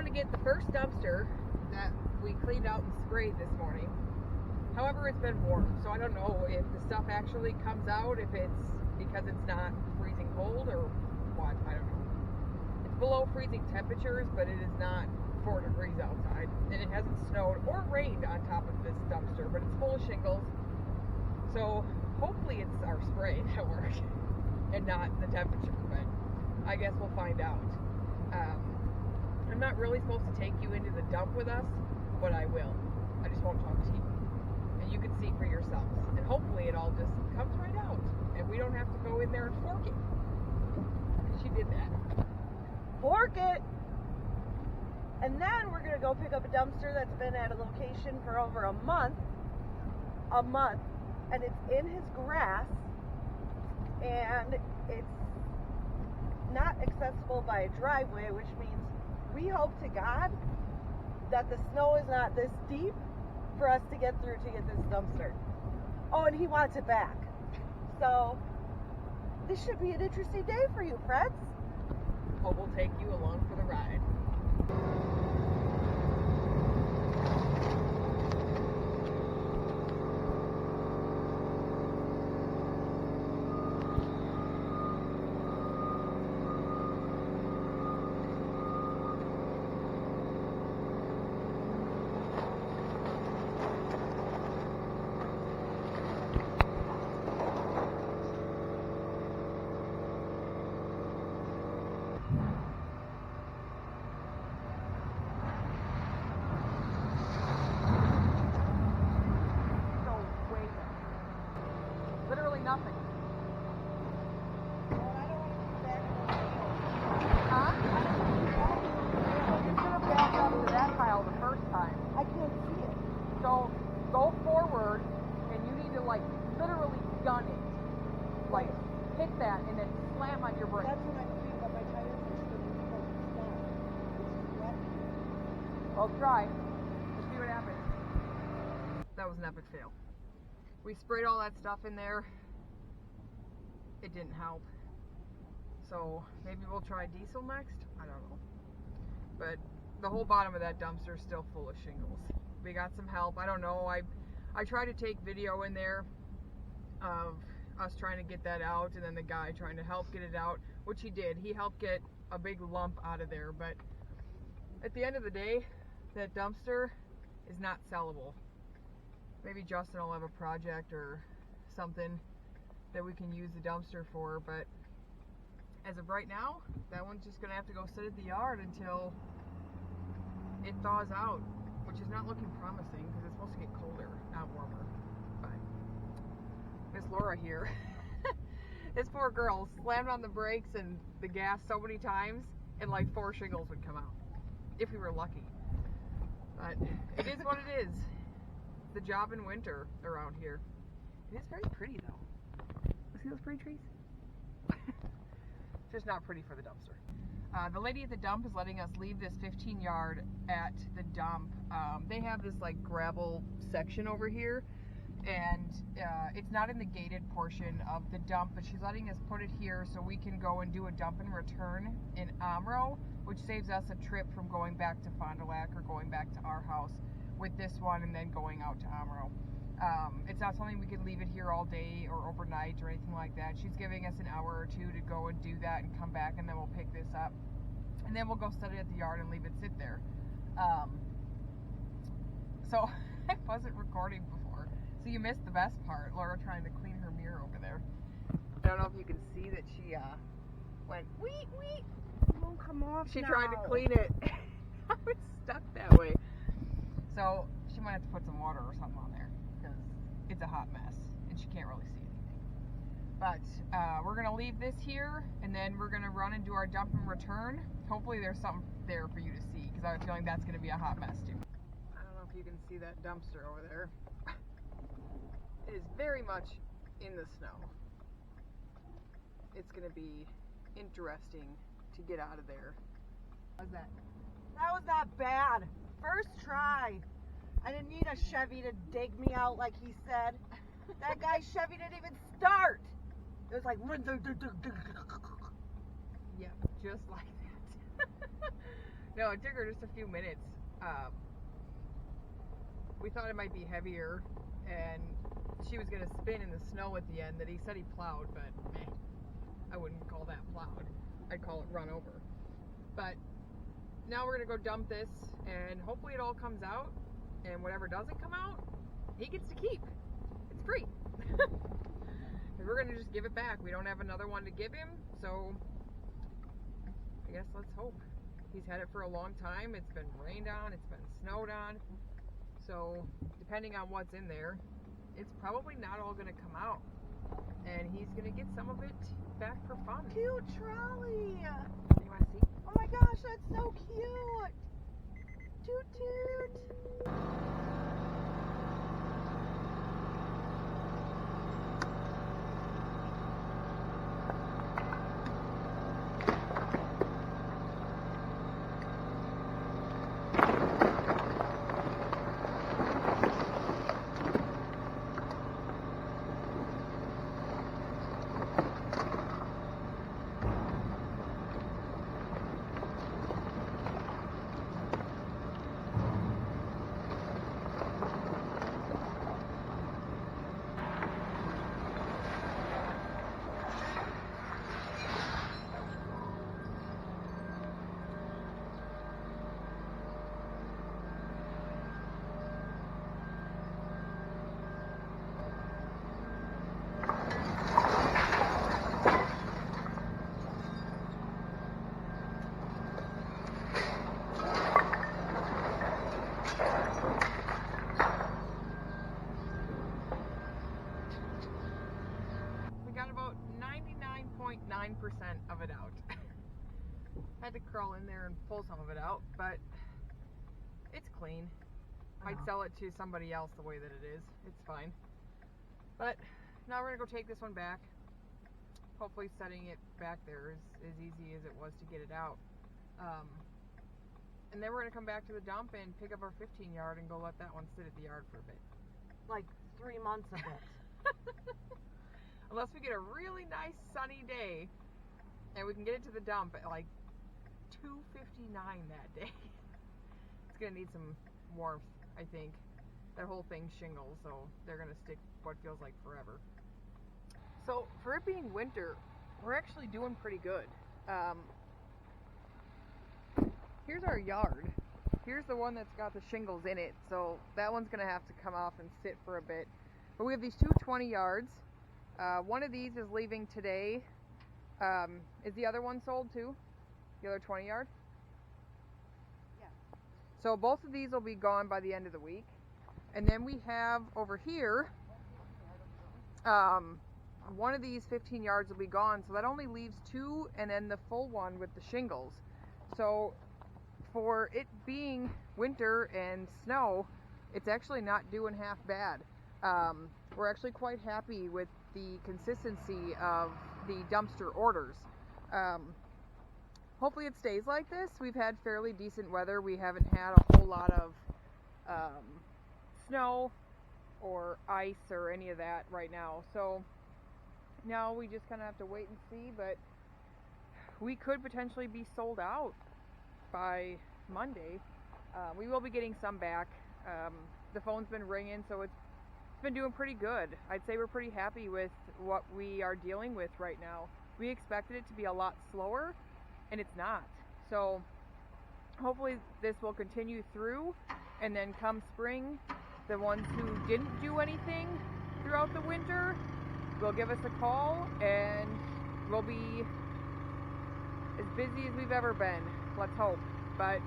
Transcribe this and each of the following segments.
going to get the first dumpster that we cleaned out and sprayed this morning. However, it's been warm, so I don't know if the stuff actually comes out, if it's because it's not freezing cold or what, I don't know. It's below freezing temperatures, but it is not 4 degrees outside, and it hasn't snowed or rained on top of this dumpster, but it's full of shingles, so hopefully it's our spray that worked and not the temperature, but I guess we'll find out. I'm not really supposed to take you into the dump with us, but I will. I just won't talk to you, and you can see for yourselves, and hopefully it all just comes right out, and we don't have to go in there and fork it. She did that. Fork it! And then we're going to go pick up a dumpster that's been at a location for over a month, and it's in his grass, and it's not accessible by a driveway, which means we hope to God that the snow is not this deep for us to get through to get this dumpster. Oh, and he wants it back. So this should be an interesting day for you, Freds. Hope we'll take you along for the ride. Literally nothing. Well, I don't want to be back. Huh? You should have backed up to that pile the first time. I can't see it. So go forward, and you need to like literally gun it, like hit that, and then slam on your brakes. That's what I'm doing, but my tires are spinning because it's not. It's wet. Well, try. Let's see what happens. That was an epic fail. We sprayed all that stuff in there. It didn't help. So maybe we'll try diesel next. I don't know. But the whole bottom of that dumpster is still full of shingles. We got some help. I don't know. I tried to take video in there of us trying to get that out, and then the guy trying to help get it out, which he did. He helped get a big lump out of there. But at the end of the day, that dumpster is not sellable. Maybe Justin will have a project or something that we can use the dumpster for, but as of right now, that one's just gonna have to go sit at the yard until it thaws out, which is not looking promising because it's supposed to get colder, not warmer. But Miss Laura here, this poor girl slammed on the brakes and the gas so many times, and like 4 shingles would come out if we were lucky. But it is what it is. The job in winter around here. It is very pretty though. See those pretty trees? Just not pretty for the dumpster. The lady at the dump is letting us leave this 15 yard at the dump. They have this like gravel section over here, and it's not in the gated portion of the dump, but she's letting us put it here so we can go and do a dump and return in Omro, which saves us a trip from going back to Fond du Lac or going back to our house with this one and then going out to Omro. It's not something we can leave it here all day or overnight or anything like that. She's giving us an hour or two to go and do that and come back, and then we'll pick this up. And then we'll go set it at the yard and leave it sit there. So I wasn't recording before. So you missed the best part, Laura trying to clean her mirror over there. I don't know if you can see that she went, wee, wee. It won't come off. She now. tried to clean it. It's stuck that way. So she might have to put some water or something on there because it's a hot mess and she can't really see anything. But we're going to leave this here, and then we're going to run and do our dump and return. Hopefully there's something there for you to see, because I have a feeling that's going to be a hot mess too. I don't know if you can see that dumpster over there. It is very much in the snow. It's going to be interesting to get out of there. How's that? That was not bad. First try. I didn't need a Chevy to dig me out like he said. That guy's Chevy didn't even start. It was like... Yep, just like that. No, it took her just a few minutes. We thought it might be heavier, and she was going to spin in the snow at the end that he said he plowed, but meh, I wouldn't call that plowed. I'd call it run over. But now we're going to go dump this, and hopefully it all comes out, and whatever doesn't come out, he gets to keep. It's free. We're going to just give it back. We don't have another one to give him, so I guess let's hope. He's had it for a long time. It's been rained on, it's been snowed on. So depending on what's in there, it's probably not all going to come out. And he's going to get some of it back for fun. Cute trolley. You want to see? Oh my gosh, that's so cute. Toot toot. About 99.9% of it out. Had to crawl in there and pull some of it out, but it's clean. I'd sell it to somebody else the way that it is. It's fine. But now we're gonna go take this one back. Hopefully setting it back there is as easy as it was to get it out. And then we're gonna come back to the dump and pick up our 15 yard and go let that one sit at the yard for a bit. Like 3 months of it. Unless we get a really nice sunny day and we can get it to the dump at like 2:59 that day. It's gonna need some warmth, I think. That whole thing's shingles, so they're gonna stick what feels like forever. So for it being winter, we're actually doing pretty good. Here's our yard. Here's the one that's got the shingles in it, so that one's gonna have to come off and sit for a bit. But we have these two 20 yards. One of these is leaving today. Is the other one sold too? The other 20 yard? Yeah. So both of these will be gone by the end of the week. And then we have over here, one of these 15 yards will be gone. So that only leaves 2 and then the full one with the shingles. So for it being winter and snow, it's actually not doing half bad. We're actually quite happy with the consistency of the dumpster orders. Hopefully it stays like this. We've had fairly decent weather. We haven't had a whole lot of snow or ice or any of that right now. So now we just kind of have to wait and see, but we could potentially be sold out by Monday. We will be getting some back. The phone's been ringing, so it's been doing pretty good. I'd say we're pretty happy with what we are dealing with right now. We expected it to be a lot slower, and it's not. So hopefully this will continue through, and then come spring, the ones who didn't do anything throughout the winter will give us a call, and we'll be as busy as we've ever been. Let's hope. But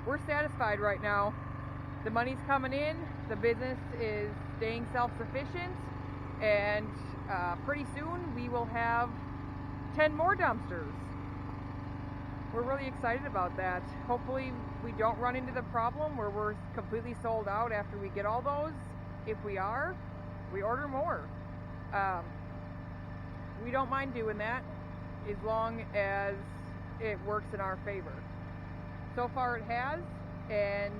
we're satisfied right now. The money's coming in, the business is staying self-sufficient, and pretty soon we will have 10 more dumpsters. We're really excited about that. Hopefully we don't run into the problem where we're completely sold out after we get all those. If we are, we order more. We don't mind doing that as long as it works in our favor. So far it has, and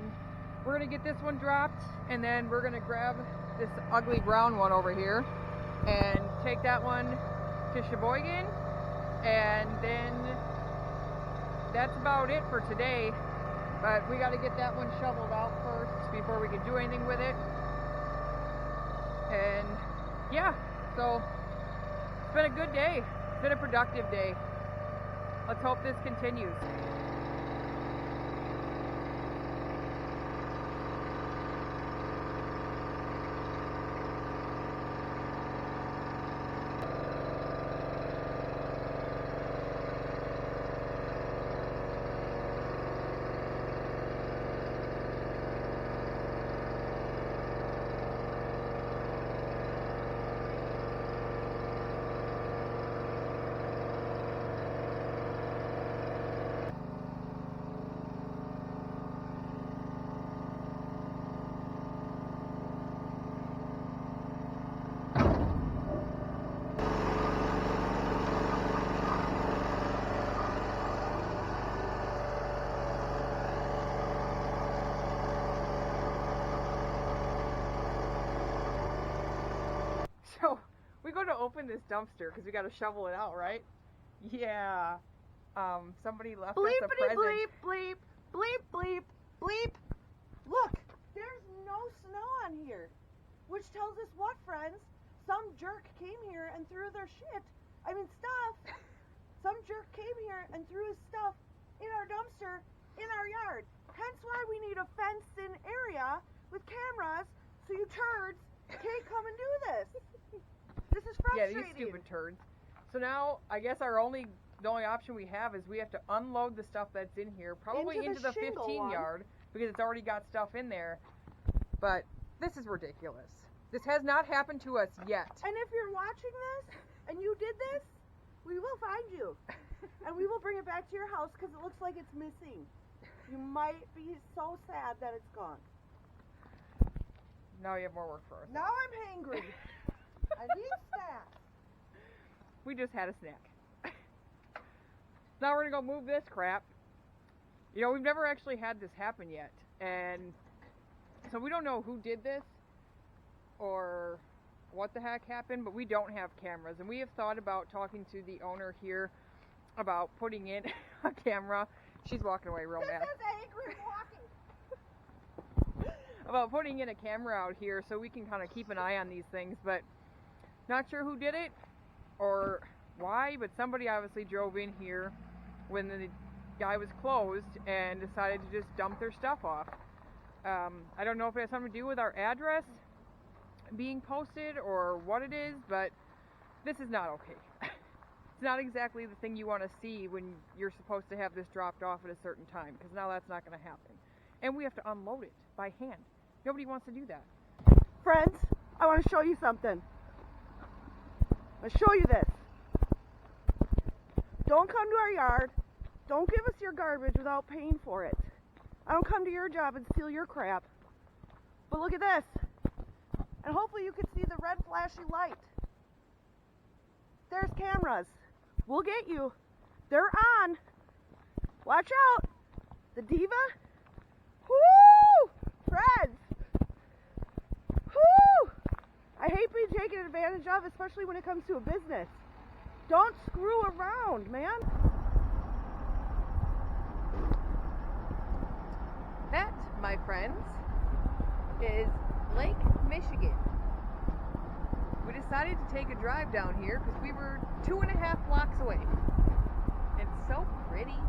we're going to get this one dropped, and then we're going to grab this ugly brown one over here and take that one to Sheboygan, and then that's about it for today. But we got to get that one shoveled out first before we can do anything with it. And yeah, so it's been a good day. It's been a productive day. Let's hope this continues. So we go to open this dumpster because we got to shovel it out, right? Yeah. Somebody left us a present. Bleep, bleep, bleep, bleep, bleep. Look, there's no snow on here. Which tells us what, friends? Some jerk came here and threw their stuff. Some jerk came here and threw his stuff in our dumpster in our yard. Hence why we need a fenced-in area with cameras so you turds can't come and do this. This is Yeah, frustrating. these stupid turds. So now, I guess the only option we have is we have to unload the stuff that's in here, probably into the 15 yard, because it's already got stuff in there. But this is ridiculous. This has not happened to us yet. And if you're watching this and you did this, we will find you. And we will bring it back to your house because it looks like it's missing. You might be so sad that it's gone. Now you have more work for us. Now I'm hangry. I need snacks. We just had a snack. Now we're gonna go move this crap. You know, we've never actually had this happen yet, and so we don't know who did this or what the heck happened, but we don't have cameras, and we have thought about talking to the owner here about putting in a camera. She's walking away real mad. This is angry walking. About putting in a camera out here so we can kind of keep an eye on these things, but not sure who did it or why, but somebody obviously drove in here when the guy was closed and decided to just dump their stuff off. I don't know if it has something to do with our address being posted or what it is, but this is not okay. It's not exactly the thing you want to see when you're supposed to have this dropped off at a certain time, because now that's not going to happen. And we have to unload it by hand. Nobody wants to do that. Friends, I want to show you something. I'll show you this. Don't come to our yard. Don't give us your garbage without paying for it. I don't come to your job and steal your crap. But look at this. And hopefully you can see the red flashy light. There's cameras. We'll get you. They're on. Watch out. The diva. Woo! Friends. Woo! I hate being taken advantage of, especially when it comes to a business. Don't screw around, man. That, my friends, is Lake Michigan. We decided to take a drive down here because we were 2.5 blocks away. It's so pretty.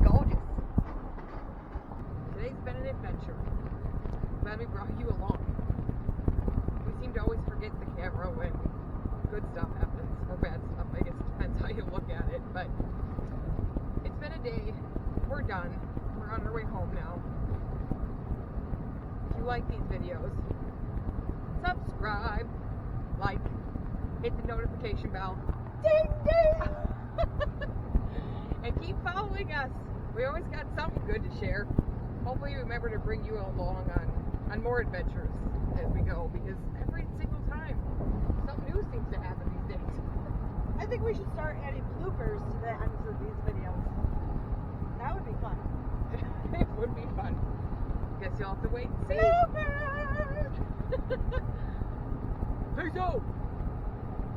Gorgeous. Today's been an adventure. Glad we brought you along. We seem to always forget the camera when good stuff happens, or bad stuff. I guess it depends how you look at it, but it's been a day. We're done. We're on our way home now. If you like these videos, subscribe, like, hit the notification bell, ding ding, and keep following us. We always got something good to share. Hopefully remember to bring you along on more adventures as we go, because every single time something new seems to happen these days. I think we should start adding bloopers to the ends of these videos. That would be fun. It would be fun. Guess you'll have to wait and see. Bloopers! Peace out!